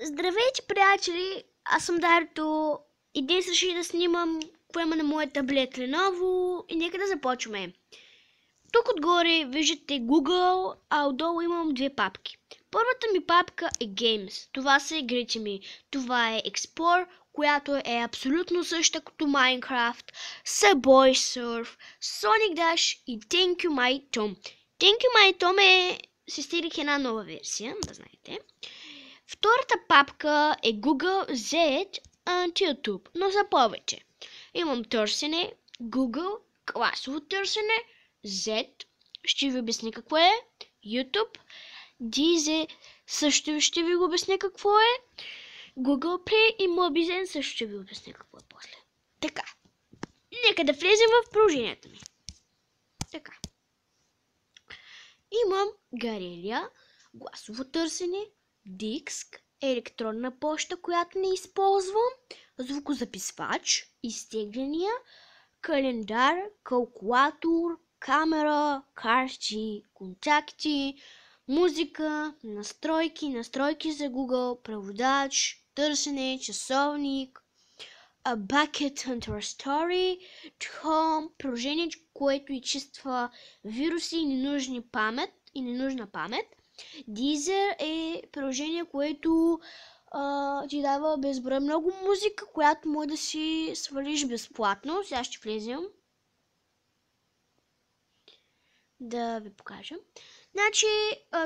Здравейте, приятели! Аз съм Дарто и днес реших да снимам какво има на моя таблет Lenovo и нека да започваме. Тук отгоре виждате Google, а отдолу имам две папки. Първата ми папка е Games. Това са игрите ми. Това е Explore, която е абсолютно съща като Minecraft, Subway Surf, Sonic Dash и Thank You My Tom. Thank You My Tom е... се стирих една нова версия, да знаете. Втората папка е Google Z YouTube, но за повече. Имам търсене, Google, класово търсене, Z, ще ви обясня какво е, YouTube, DZ също ще ви го обясня какво е, Google Play и Mobizen също ще ви обясня какво е после. Така, нека да влезем в приложенията ми. Така. Имам галерия, гласово търсене, диск, електронна поща, която не използвам, звукозаписвач, изтегляния, календар, калкулатор, камера, карти, контакти, музика, настройки за Google, преводач, търсене, часовник, a bucket hunter story, home, приложение, което изчиства вируси и ненужна памет. Deezer е приложение, което ти дава безброй много музика, която може да си свалиш безплатно. Сега ще влезем да ви покажа. Значи,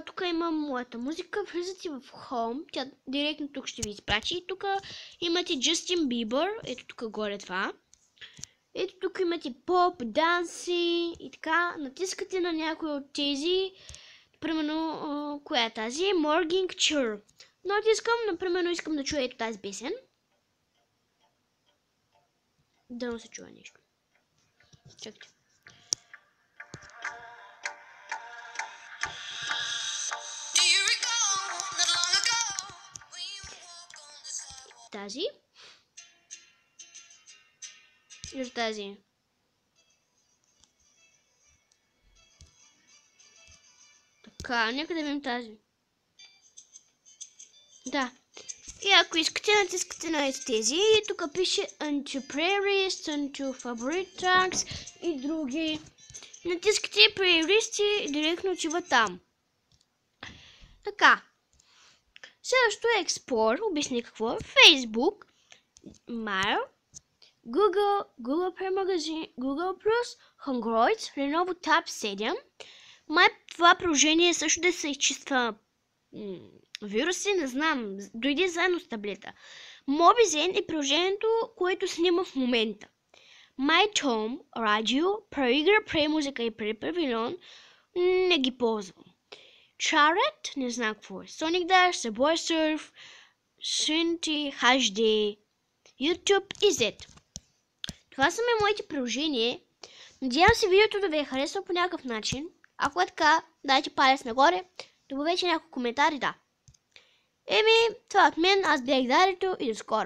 тук имам моята музика. Влизате в Home. Тя директно тук ще ви изпрати. И тук имате Justin Bieber. Ето тук горе това. Ето тук имате Pop, Данси и така. Натискате на някой от тези. Примерно, коя е тази? Morning Cheer. Но искам да чуя ето тази песен. Да не се чува нещо. Чакайте. Тази. И тази. Така, нека да видим тази. Да. И ако искате, натискате на тези. И тук пише Unto Playlist, Unto Favorite Tracks и други. Натискате Playlist и директно отива там. Така. Следващото е Explore. Обясни какво е. Facebook, Mail, Google, Google Play Magazine, Google Plus, Android, Lenovo Tab 7. Това приложение също да се изчиства вируси, не знам, дойде заедно с таблета. Mobizen е приложението, което снима в момента. MyTom, радио, проигра, музика и Pavilion не ги ползвам. Charet, не знам какво е. Sonic Dash, Subway Surf, Shinty, HD, YouTube и Z. Това са моите приложения. Надявам се видеото да ви е харесало по някакъв начин. Ако е така, дайте палец нагоре, добавете няколко коментари, да. Това от мен, аз бях Дарито и до скоро.